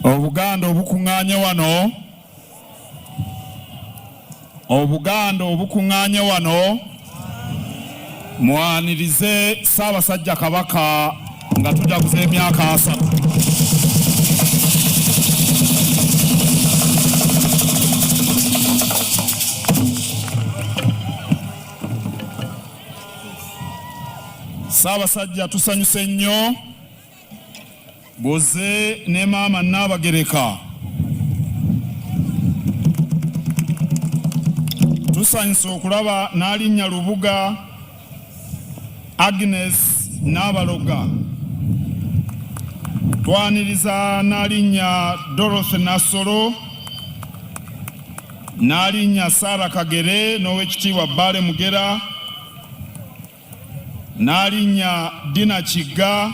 Obuganda obukuŋŋaanye wano. Obuganda obukuŋŋaanye wano. Mwanirize Ssaabasajja Kabaka nga tujaguza emyaka 3. Ssaabasajja tusanyuse nnyo Boze ne Maama Nnaabagereka. Tusanyuse okulaba n'alinnya Lubuga Agnes Nabaloga. Twaniriza n'alinnya Dorothy Nasolo, n'alinnya Sara Kagere n'Oweekitiibwa Bale Mugera, n'alinnya Dina Kiga,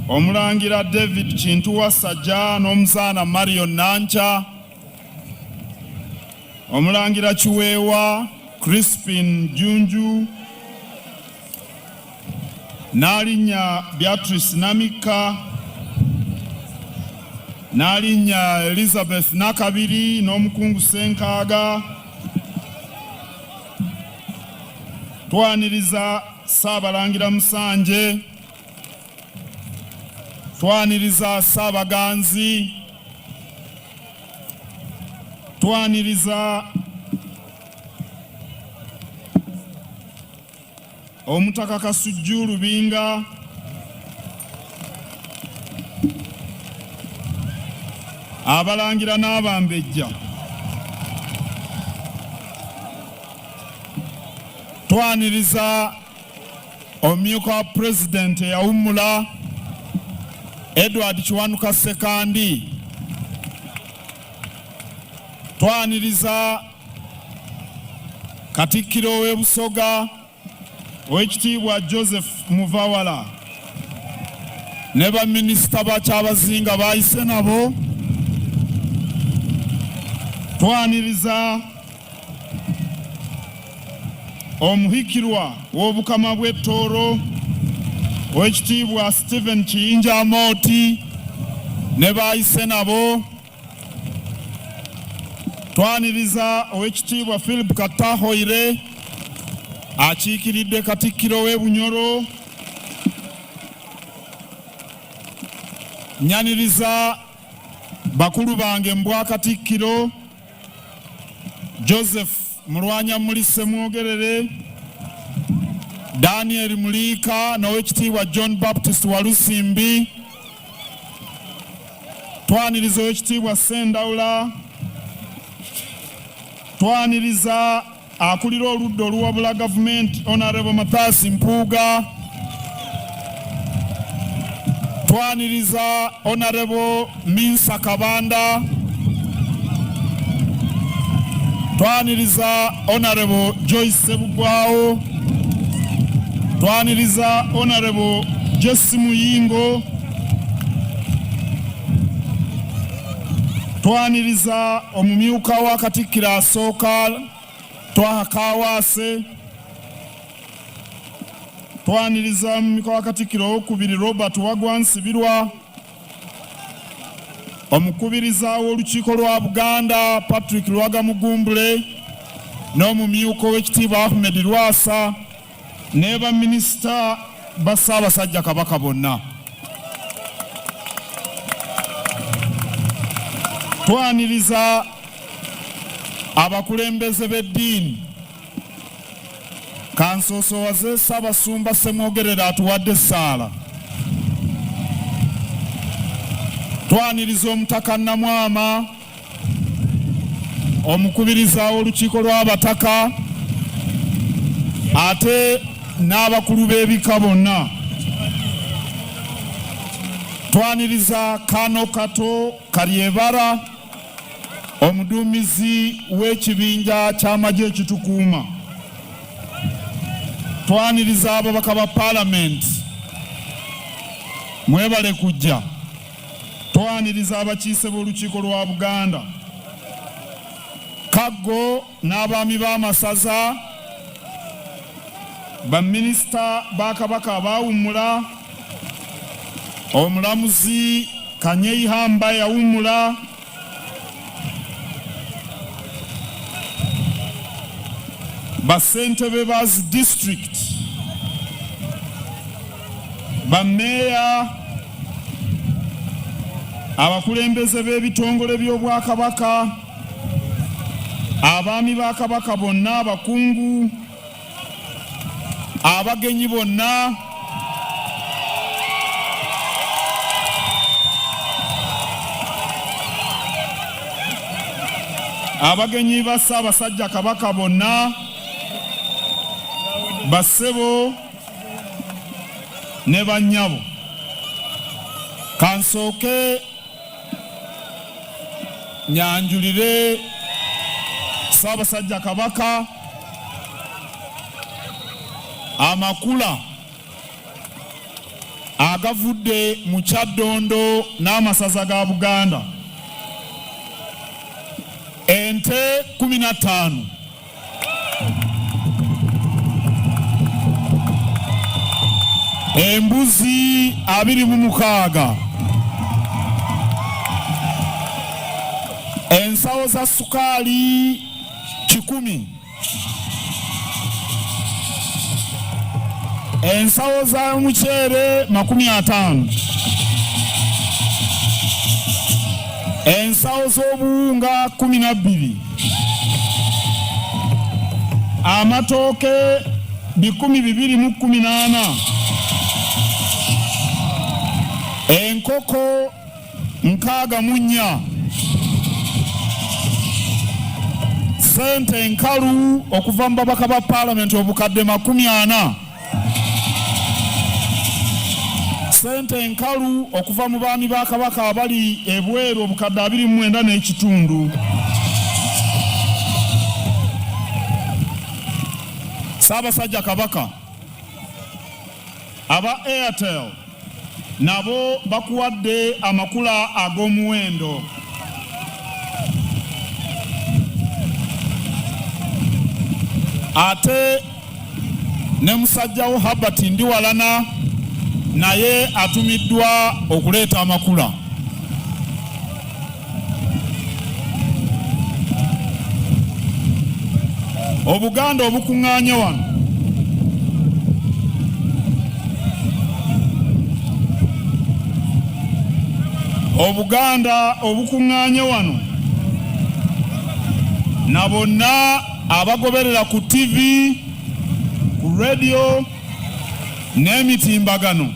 Omulangira David Kintu Wasajja n'Omuzaana Marion Nancha, Omulangira Kiweewa Crispin Junju, n'alinnya Beatrice Namika, n'alinnya Elizabeth Nakabiri n'Omukungu Senkaaga. Twaniriza Ssaabalangira Musanje, twaniriza Ssaabaganzi, twaniriza Omutaka Kasujju Lubinga, Abalangira n'Abambejja. Twaniriza omumyuka wa Pulezidenti eyawummula Edward Kiwanuka Sekandi. Twaniriza Katikkiro w'e Busoga Oweekitiibwa Joseph Muvawala ne baminisita bakyabazinga baayise nabo. Twaniriza omuhikirwa w'obukama bw'Ettooro Oweekitiibwa Stephen Kiyinja Amooti ne baayise nabo. Twaniriza Oweekitiibwa Philip Katahoire akiikiridde Katikkiro w'e Bunyoro. Nyaniriza bakulu bange mu Bwakatikkiro Joseph Mulwanya Mulise Mwogerere, Daniel Muliika n'Oweekitiibwa John Baptist Walusimbi. Twaniriza Oweekitiibwa Sendawula. Twaniriza akulira oludda oluwabula gavumenti Honorable Mathias Mpuuga. Twaniriza Honorable Minsa Kabanda. Twaniriza Honorable Joyce Sebugwawo. Twaniriza Honorable Jesse Muyingo. Twaniriza omumyuka wa Katikkiro asooka Twaha Kawaase. Twaniriza omumyuka wa Katikkiro owokubiri Robert Wagwa Nsibirwa. Omukubiriza w'olukiiko lwa Buganda Patrick Lwaga Mugumbule n'omumyuka Oweekitiibwa Ahmed Lwasa ne baminisita ba Ssaabasajja Kabaka bonna. Twaniriza abakulembeze b'eddiini. Kansoosowaze Ssaabasumba Ssemwogerere atuwadde essaala. Twaniriza Omutaka Namwama, omukubiriza w'olukiiko lw'abataka ate n'abakulu b'ebika bonna. Twaniriza Kano Kato Kalyebara, omuduumizi w'ekibinja ky'amagye ekitukuuma. Twaniriza ababaka ba Paalamenti, mwebale kujja. Twaniriza abakiise b'olukiiko lwa Buganda, Kaggo n'abaami b'amasaza, baminisita ba Kabaka abaawummula, omulamuzi Kanyeihamba yawumula, basentebe bazi district, bameya, abakulembeze b'ebitongole by'obwakabaka, abaami ba kabaka bonna, abakungu, abagenyi bonna, abagenyi ba Ssaabasajja Kabaka bonna, bassebo ne bannyabo. Kansooke nyanjulire Ssaabasajja Kabaka amakula agavudde mu Kyaddondo n'amasaza ga Buganda. Ente 15, embuzi 26, ensawo za sukaali 10, ensawo za muceere 50, ensawo z'obuwunga 12, amatooke 218, enkoko 64, sente enkalu okuva mu babaka ba Parliament obukadde 40, sente enkalu okuva mu baami ba Kabaka abali ebweru obukadde 29 n'ekitundu. Ssaabasajja Kabaka, aba Airtel nabo bakuwadde amakula ag'omuwendo. Ate ne musajjawo Herbert Ndiwalana naye atumiddwa okuleeta amakula. Obuganda obukuŋŋaanye wano Obuganda obukuŋŋaanye wano na bonna abagoberera ku TV, ku radio n'emitimbagano,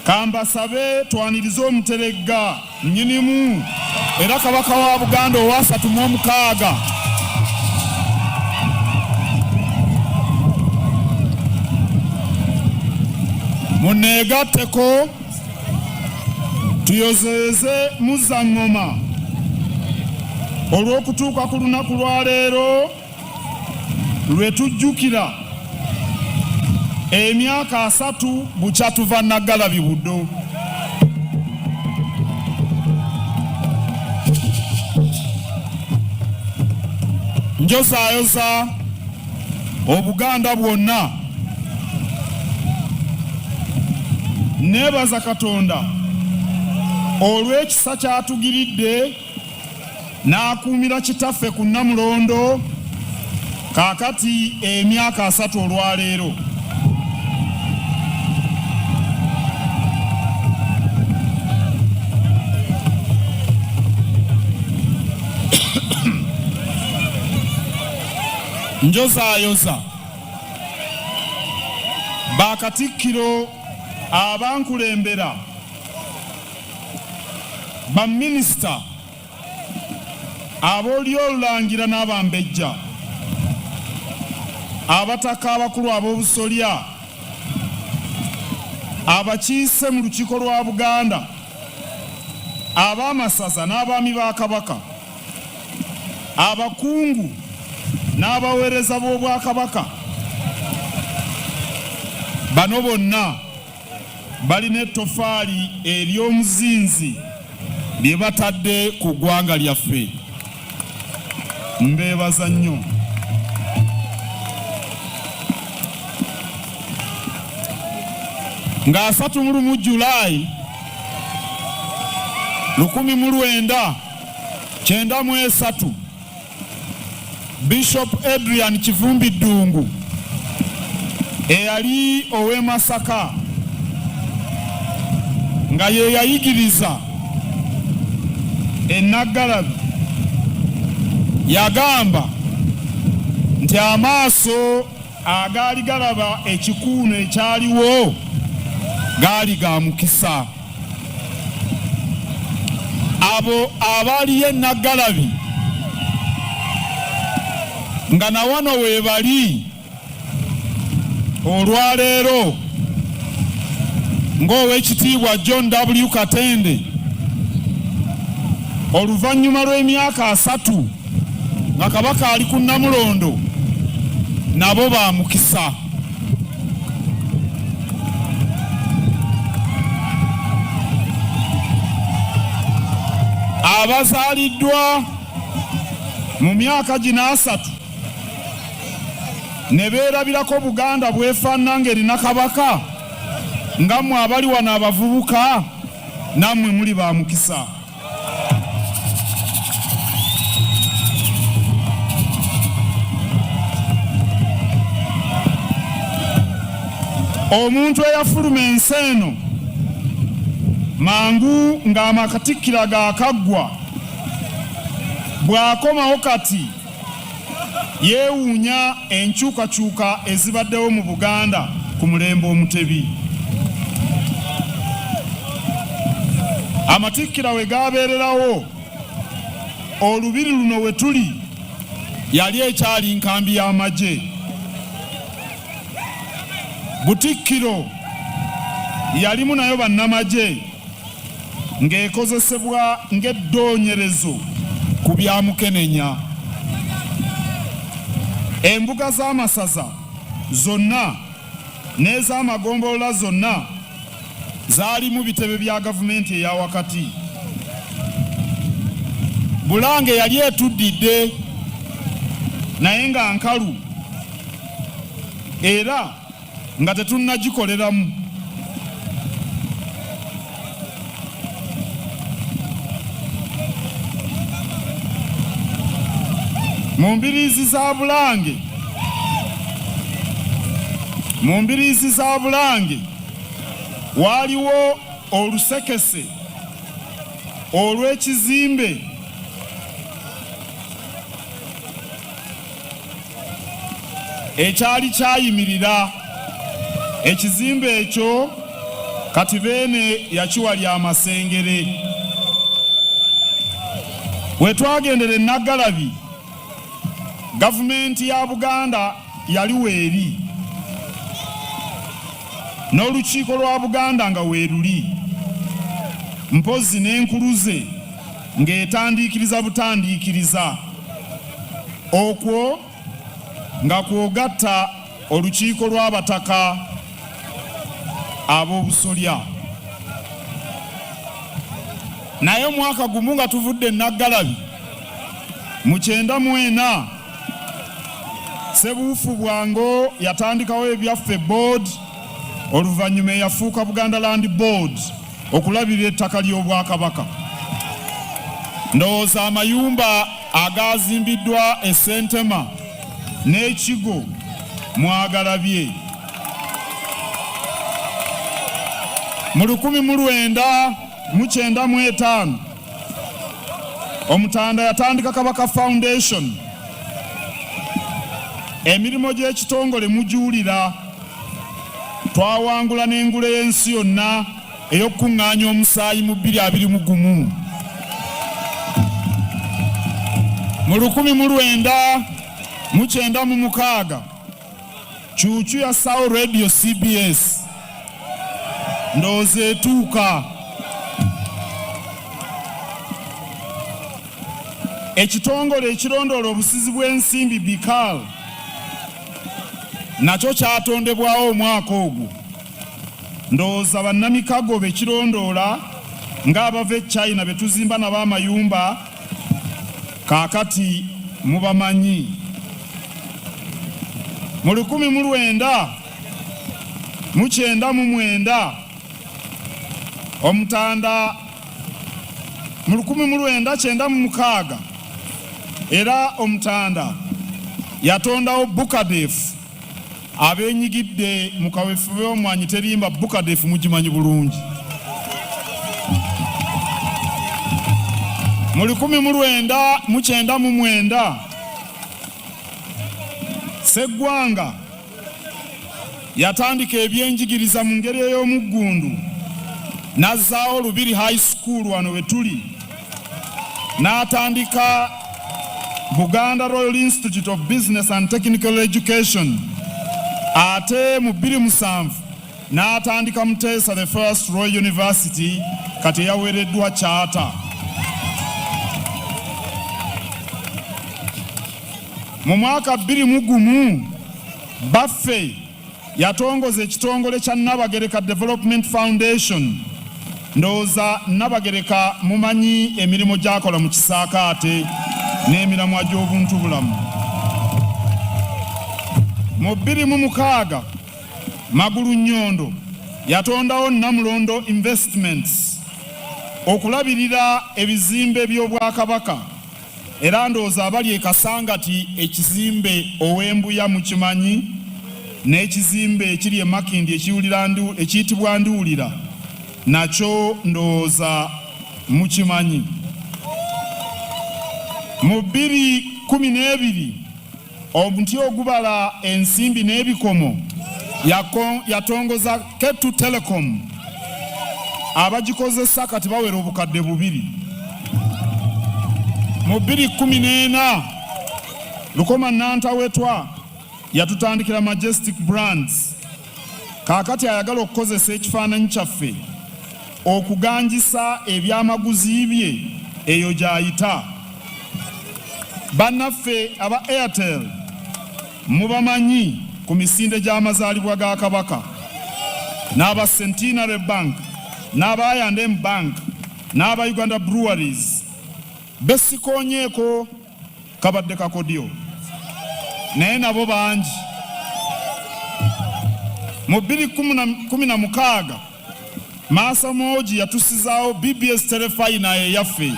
kambasabe twanirize omuteregga nnyinimu era Kabaka wa Buganda owa 36 muneegatteko tuyozeeze Muzaŋŋoma olw'okutuuka ku lunaku lwa leero lwe tujjukira emyaka 3 bukya tuva Nnaggalabi Buddo. Njozaayoza Obuganda bwonna, neebaza Katonda olw'ekisa kyatugiridde n'akuumira kitaffe ku Namulondo kaakati emyaka 3 olwaleero. Njozaayoza Bakatikkiro, abankulembera, baminisita, aboolyolangira n'abambejja, abataka abakulu ab'obusolya, abakiise mu lukiiko lwa Buganda, ab'amasaza n'abaami ba Kabaka, abakungu n'abaweereza b'obwakabaka, bano bonna balina ettofaali ery'omuzinzi lye batadde ku ggwanga lyaffe. Mbeebaza nnyo. nga 3 Julayi 1993 Bishop Adrian Kivumbi Ddungu eyali owe Masaka nga ye yayigiriza Nnaggalabi yagamba nti amaaso agaali galaba ekikuuno ekyaliwo gaali ga mukisa. Abo abaaliyo e Nnaggalabi nga na wano we bali olwaleero ng'Oweekitiibwa John W. Katende oluvannyuma lw'emyaka 3 nga Kabaka ali ku Namulondo nabo ba mukisa. Abazaaliddwa mu myaka gino 3 ne beerabirako Buganda bwefaanana ng'erina Kabaka nga mmwe abali wano abavubuka nammwe muli ba mukisa. Omuntu eyafuluma ensi eno mangu ng'Amatikkira gaakaggwa bw'akomawo kati yeewuunya enkyukakyuka ezibaddewo mu Buganda ku mulembe Omutebi. Amatikkira we gaabeererawo olubiri luno we tuli yali ekyali nkambi y'amagye. Butikkiro yalimu nayo bannamagye ng'ekozesebwa ng'eddoonyerezo ku bya Mukenenya. Embuga z'amasaza zonna n'ez'amagombolola zonna zaalimu bitebe bya gavumenti eya wakati. Bulange yali etuddidde naye nga nkalu era nga tetunnagikoleramu. Mu mbiriizi za Bulange waaliwo olusekese olw'ekizimbe ekyali kyayimirira. Ekizimbe ekyo kati beene yakiwa lya Masengere. We twagendera e Nnaggalabi gavumenti ya Buganda yali weeri n'olukiiko lwa Buganda nga weeruli, mpozi n'enkuluze ng'etandiikiriza butandiikiriza, okwo nga kwogatta olukiiko lw'abataka ab'obusolya. Naye mwaka gumu nga tuvudde e Nnaggalabi mu 94 Ssebuufu Bwango yatandikawo ebyaffe board, oluvannyuma yafuuka Buganda Land Board okulabirira ettaka ly'Obwakabaka. Ndowooza amayumba agazimbiddwa e Ssentema n'Ekigo mwagalabye. Mu 1995 Omutanda yatandika Kabaka Foundation. Emirimu gy'ekitongole mujuulira. Twawangula n'engule y'ensi yonna ey'okuŋŋaanya omusaayi mu 2021. Mu 1996 Cuucu ya Sao Radio CBS ndowooza etuuka. Ekitongole ekirondoola obusizi bw'ensimbi BICAL nakyo kyatondebwawo omwaka ogwo. Ndowooza bannamikago bekirondoola ng'abava e China betuzimba nabo amayumba kaakati mubamanyi. Mu 1996 mu 1999 Omutanda mu 1996 era Omutanda yatondawo Bukadefu abenyigidde mu kaweefube omwanyi terimba Bukadefu mugimanyi bulungi. Mu 1999 Sseggwanga yatandika ebyenjigiriza mu ngeri ey'omuggundu n'azzaawo Lubiri High School wano we tuli, n'atandika Buganda Royal Institute of Business and Technical Education, ate mu 2007 n'atandika Muteesa the First Royal University kati yaweereddwa charter. Mu mwaka 2001 Baffe yatongoza ekitongole kya Nabagereka Development Foundation. Ndowooza Nabagereka mumanyi emirimu gy'akola mu kisaakaate n'emiramwa gy'obuntu bulamu. Mu 2006 Magulu Nnyondo yatondawo Namulondo Investments okulabirira ebizimbe by'Obwakabaka, era ndowooza abali e Kasangati ekizimbe ow'Embuya mukimanyi, n'ekizimbe ekiri e Makindi ekiyitibwa Nduulira nakyo ndowooza mukimanyi. Mu 2012 omuti ogubala ensimbi n'ebikomo yatongoza Ketu Telecom, abagikozesa kati bawera obukadde 2. Mu 2014 Lukoma Nantawetwa yatutandikira Majestic Brands, kaakati ayagala okukozesa ekifaananyi kyaffe okuganjisa ebyamaguzi bye eyo gy'ayita. Bannaffe aba Airtel mubamanyi ku misinde gy'amazaalibwa ga Kabaka, n'aba Centenary Bank, n'aba I&M Bank, n'aba Uganda Breweries. Besikonyeeko kabadde kakodyo naye nabo bangi. Mu 2016 Maasa Moji yatusizaawo BBS Telefina eyaffe.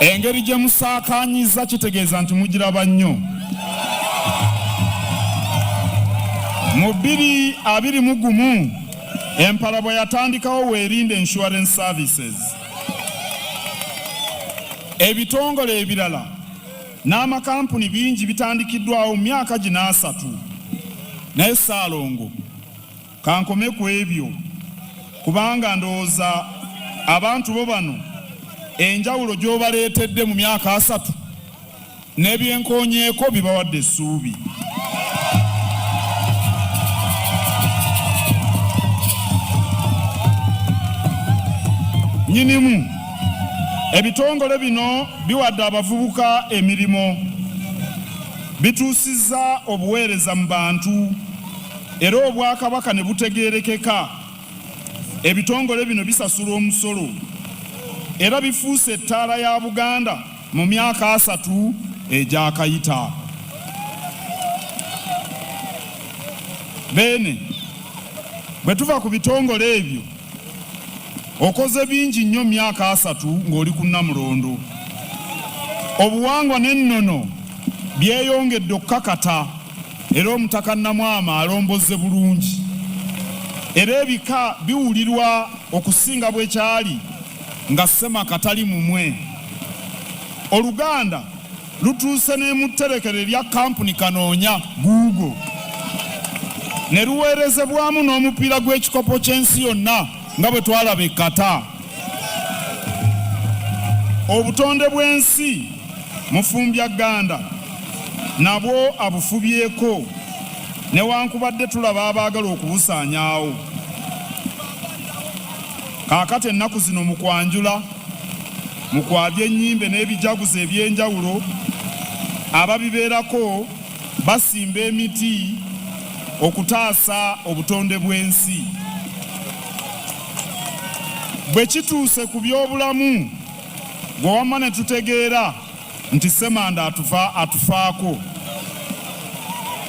Engeri gye musaakanyiza kitegeeza nti mugiraba nnyo. Mu 2021 Empalabwa yatandikawo Weerinde Insurance Services. Ebitongole ebirala n'amakampuni bingi bitandikiddwawo mu myaka gino 3, naye Ssaalongo kankome ku ebyo kubanga ndowooza abantu bo bano enjawulo gy'obaleetedde mu myaka 3 n'ebyenkonyeeko bibawadde essuubi. Nyinimu ebitongole bino biwadde abavubuka emirimu, bituusizza obuweereza mu bantu, era Obwakabaka ne butegeerekeka. Ebitongole bino bisasula omusolo, era bifuuse ettaala ya Buganda mu myaka 3 egyakayita. Bene bwe tuva ku bitongole ebyo, okoze bingi nnyo myaka 3 ng'oli ku Namulondo. Obuwangwa n'ennono byeyongedde okukakata, era Omutaka Namwama alomboze bulungi, era ebika biwulirwa okusinga bwekyali nga Ssemakatali mumwe. Oluganda lutuuse ne mu tterekero erya kampuni Kanoonya Google, ne luweerezebwamu n'omupiira gw'ekikopo ky'ensi yonna nga bwe twalaba ekkata. Obutonde bw'ensi Mufumbyagganda nabwo abufubyeko, newankubadde tulaba abaagala okubusaanyaawo. Kaakati ennaku zino mu kwanjula, mu kwabya ennyimbe n'ebijaguzo eby'enjawulo, ababibeerako basimba emiti okutaasa obutonde bw'ensi. Bwe kituuse ku by'obulamu, gwe wamma ne tutegeera nti Semanda atufaako.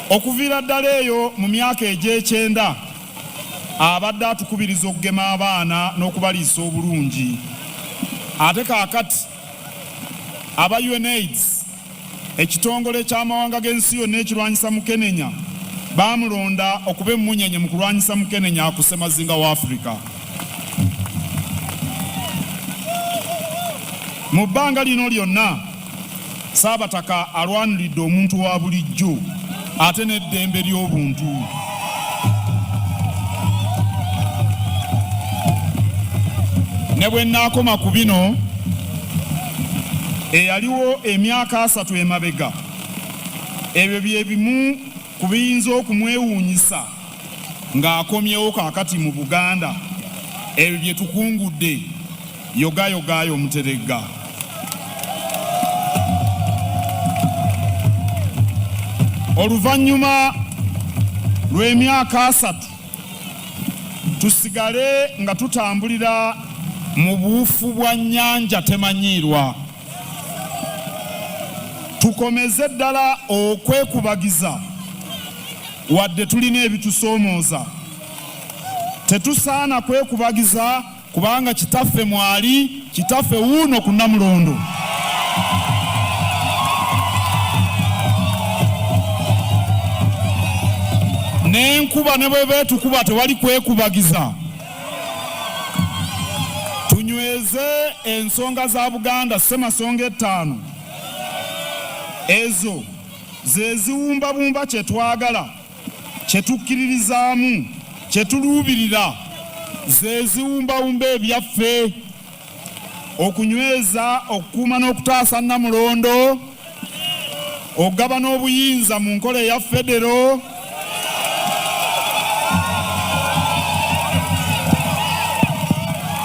Okuviira ddala eyo mu myaka egy'ekyenda abadde atukubiriza okugema abaana n'okubaliisa obulungi. Ate kaakati aba UNAIDS ekitongole ky'amawanga g'ensi yonna ekirwanyisa Mukenenya baamulonda okuba emmunyenye mu kulwanyisa Mukenenya ku ssemazinga wa Afrika. Mu bbanga lino lyonna Ssaabataka alwaniridde omuntu wa bulijjo ate n'eddembe ly'obuntu. Ne bwe nnaakoma ku bino, eyaliwo emyaka 3 emabega, ebyo bye bimu ku biyinza okumwewuunyisa ng'akomyewo kaakati mu Buganda. Ebyo bye tukungudde yogaayo Muteregga. Oluvannyuma lw'emyaka 3 tusigale nga tutambulira mu buufu bwa nnyanja temanyiirwa. Tukomeze ddala okwekubagiza wadde tulina ebitusoomooza. Tetusaana kwekubagiza kubanga kitaffe mwali, kitaffe wuuno ku Namulondo. N'enkuba ne bwe beetukuba tewali kwekubagiza. Tunyweze ensonga za Buganda ssemasonga 5. Ezo ze ziwumbabumba kye twagala, kye tukkiririzaamu, kye tuluubirira, ze ziwumbawumba ebyaffe. Okunyweza, okukuuma n'okutaasa Namulondo, okugaba n'obuyinza mu nkola eya federo,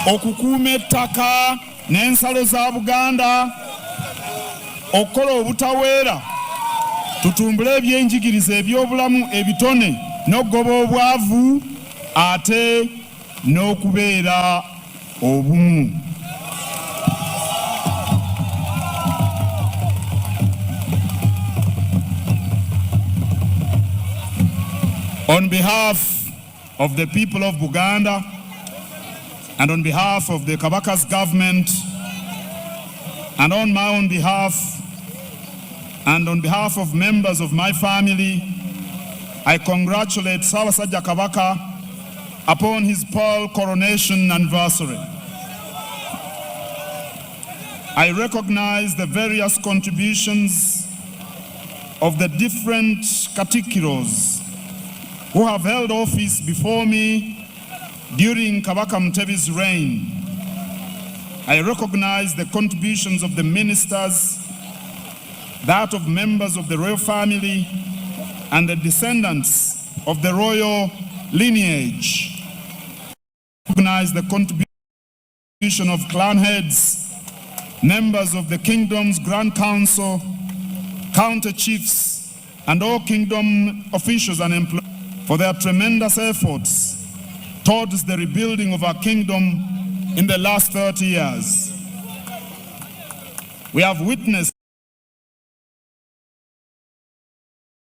okukuuma ettaka n'ensalo za Buganda, okukola obutaweera, tutumbule ebyenjigiriza eby'obulamu ebitone n'okugoba obwavu, ate n'okubeera obumu. On behalf of the people of Buganda and on behalf of the Kabaka's government and on my own behalf and on behalf of members of my family, I congratulate Ssaabasajja Kabaka upon his pearl coronation anniversary. I recognize the various contributions of the different Katikkiros who have held office before me during Kabaka Mutebi's reign. I recognize the contributions of the ministers, that of members of the royal family, and the descendants of the royal lineage. I recognize the contribution of clan heads, members of the kingdom's Grand Council, counter chiefs, and all kingdom officials and employees for their tremendous efforts towards the rebuilding of our kingdom in the last 30 years. We have witnessed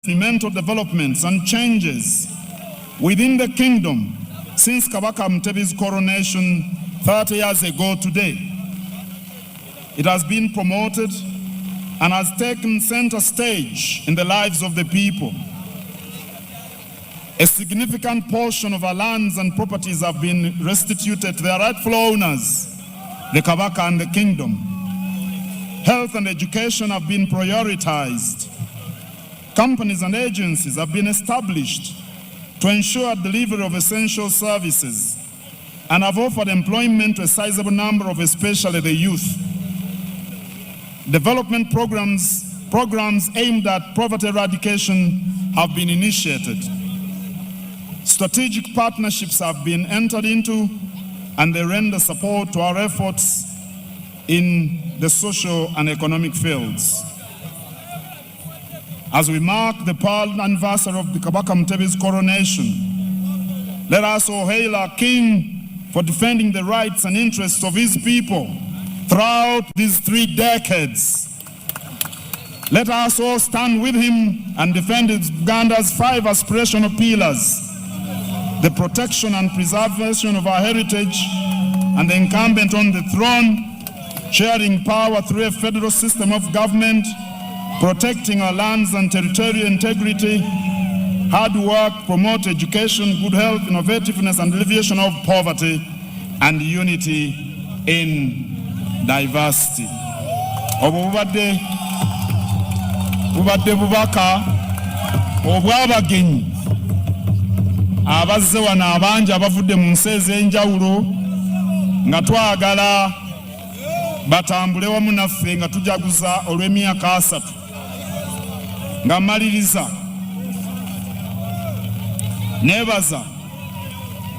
monumental developments and changes within the kingdom since Kabaka Mutebi's coronation 30 years ago today. It has been promoted and has taken center stage in the lives of the people. A significant portion of our lands and properties have been restituted to their rightful owners, the Kabaka and the kingdom. Health and education have been prioritized. Companies and agencies have been established to ensure delivery of essential services and have offered employment to a sizable number of especially the youth. Development programs aimed at poverty eradication have been initiated. Strategic partnerships have been entered into and they render support to our efforts in the social and economic fields. As we mark the pearl anniversary of the Kabaka Mutebi's coronation, let us all hail our king for defending the rights and interests of his people throughout these 3 decades. Let us all stand with him and defend Uganda's 5 aspirational pillars: the protection and preservation of our heritage, and the incumbent on the throne, sharing power through a federal system of government, protecting our lands and territorial integrity, hard work, promote education, good health, innovativeness, and alleviation of poverty, and unity in diversity. Obubaka bubaka obw'abagenyi abazze wano abangi abavudde mu nsi ez'enjawulo nga twagala batambule wamu naffe nga tujaguza olw'emyaka 3 nga mmaliriza nebaza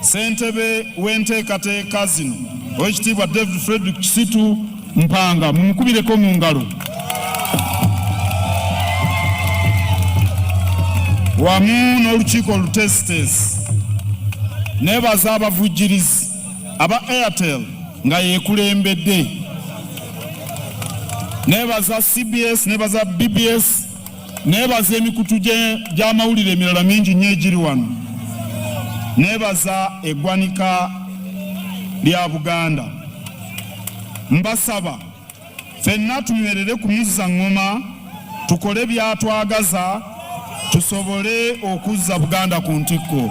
ssentebe w'enteekateeka zino Oweekitiibwa David Frederick Kisitu Mpanga, mumukubireko mu ngalo, wamu n'olukiiko olutesitesi. Nebaza abavujjirizi aba Airtel nga yeekulembedde, nebaza CBS, nebaza BBS, nebaza emikutu gy'amawulire emirala mingi nnyo egiri wano, nebaza eggwanika lya Buganda. Mbasaba ffenna tunywerere ku muzzaŋŋoma, tukole byatwagaza, tusobole okuzza Buganda ku ntikko.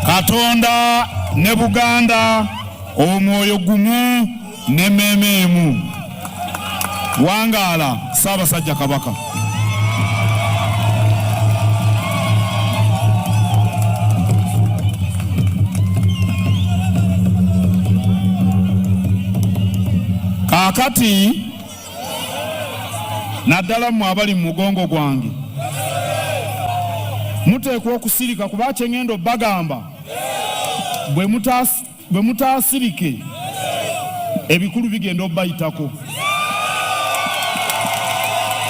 Katonda ne Buganda omwoyo gumu n'emmeeme emu. Wangaala Ssaabasajja Kabaka. Kaakati naddala mmwe abali mu mugongo gwange muteekwa okusirika, kuba kye ŋŋenda obbagamba bwe mutaasirike ebikulu bigenda obbayitako.